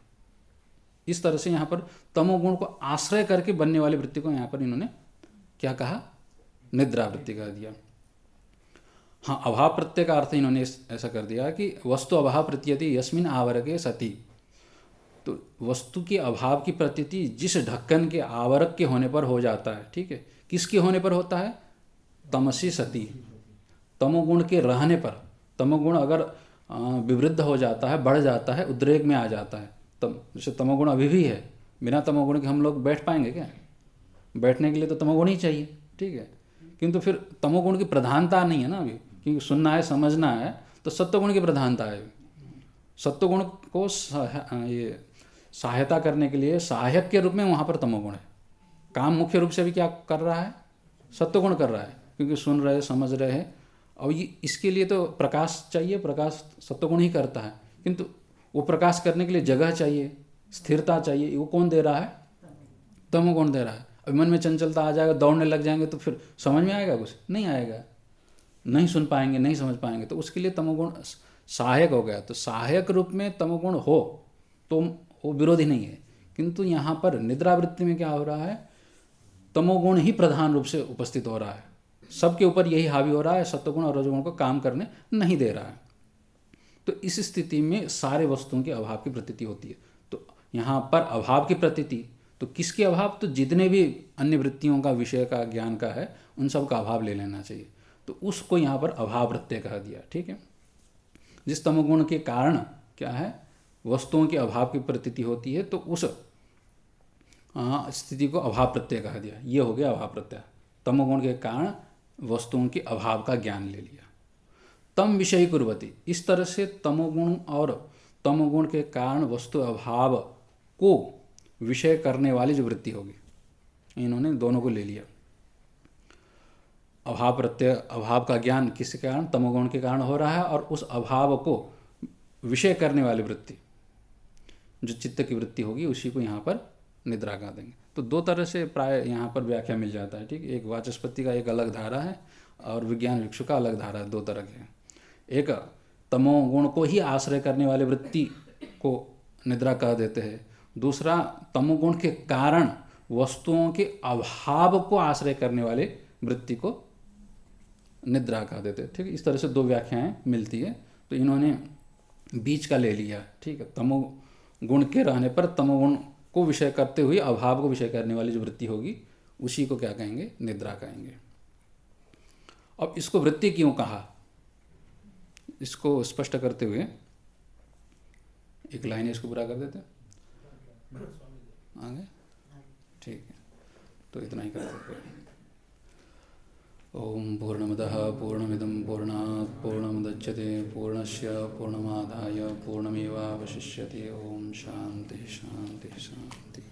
इस तरह से यहाँ पर तमोगुण को आश्रय करके बनने वाली वृत्ति को यहाँ पर इन्होंने क्या कहा, निद्रा वृत्ति कह दिया। हाँ, अभाव प्रत्यय का अर्थ इन्होंने ऐसा कर दिया कि वस्तु अभाव प्रतीयति यस्मिन आवरके सति, तो वस्तु के अभाव की प्रतीति जिस ढक्कन के आवरक के होने पर हो जाता है, ठीक है, किसके होने पर होता है, तमसी सती, तमोगुण के रहने पर। तमोगुण अगर विवृद्ध हो जाता है, बढ़ जाता है, उद्रेक में आ जाता है, तब जैसे तमोगुण अभी भी है, बिना तमोगुण के हम लोग बैठ पाएंगे क्या, बैठने के लिए तो तमोगुण ही चाहिए, ठीक है। किंतु फिर तमोगुण की प्रधानता नहीं है ना अभी, क्योंकि सुनना है समझना है तो सत्वगुण की प्रधानता है। सत्वगुण को ये सहायता करने के लिए सहायक के रूप में वहाँ पर तमोगुण है। काम मुख्य रूप से भी क्या कर रहा है, सत्वगुण कर रहा है, क्योंकि सुन रहे समझ रहे हैं। और ये इसके लिए तो प्रकाश चाहिए, प्रकाश सत्वगुण ही करता है, किंतु वो प्रकाश करने के लिए जगह चाहिए, स्थिरता चाहिए, वो कौन दे रहा है, तमोगुण दे रहा है। अभी मन में चंचलता आ जाएगा, दौड़ने लग जाएंगे तो फिर समझ में आएगा, कुछ नहीं आएगा, नहीं सुन पाएंगे, नहीं समझ पाएंगे, तो उसके लिए तमोगुण सहायक हो गया। तो सहायक रूप में तमोगुण हो तो वो विरोधी नहीं है, किंतु यहाँ पर निद्रावृत्ति में क्या हो रहा है, तमोगुण ही प्रधान रूप से उपस्थित हो रहा है, सबके ऊपर यही हावी हो रहा है, सत्वगुण और रजोगुण को काम करने नहीं दे रहा है। तो इस स्थिति में सारे वस्तुओं के अभाव की प्रतीति होती है। तो यहाँ पर अभाव की प्रतीति, तो किसके अभाव, तो जितने भी अन्य वृत्तियों का विषय का ज्ञान का है उन सब का अभाव ले लेना चाहिए, तो उसको यहाँ पर अभाव प्रत्यय कह दिया, ठीक है। जिस तमोगुण के कारण क्या है, वस्तुओं के अभाव की प्रतीति होती है, तो उस स्थिति को अभाव प्रत्यय कह दिया। ये हो गया अभाव प्रत्यय, तमोगुण के कारण वस्तुओं के अभाव का ज्ञान ले लिया। तम विषय कुर्वती, इस तरह से तमोगुण और तमोगुण के कारण वस्तु अभाव को विषय करने वाली जो वृत्ति होगी, इन्होंने दोनों को ले लिया। अभाव प्रत्यय, अभाव का ज्ञान किसके कारण, तमोगुण के कारण हो रहा है, और उस अभाव को विषय करने वाली वृत्ति जो चित्त की वृत्ति होगी उसी को यहाँ पर निद्रा कह देंगे। तो दो तरह से प्राय यहाँ पर व्याख्या मिल जाता है, ठीक है। एक वाचस्पति का एक अलग धारा है और विज्ञान भिक्षु का अलग धारा है, दो तरह के हैं। एक तमोगुण को ही आश्रय करने वाली वृत्ति को निद्रा कह देते हैं, दूसरा तमोगुण के कारण वस्तुओं के अभाव को आश्रय करने वाले वृत्ति को निद्रा कह देते हैं, ठीक है। इस तरह से दो व्याख्याएं मिलती है, तो इन्होंने बीच का ले लिया, ठीक है। तमोगुण के रहने पर तमोगुण को विषय करते हुए अभाव को विषय करने वाली जो वृत्ति होगी उसी को क्या कहेंगे, निद्रा कहेंगे। अब इसको वृत्ति क्यों कहा, इसको स्पष्ट करते हुए एक लाइन इसको पूरा कर देते आगे, ठीक है। तो इतना ही करते हैं। ओम पूर्णमदः पूर्णमिदं पूर्णात् पूर्णमुदच्यते पूर्णस्य पूर्णमादाय पूर्णमेवावशिष्यते। ओम शांति शांति शांति।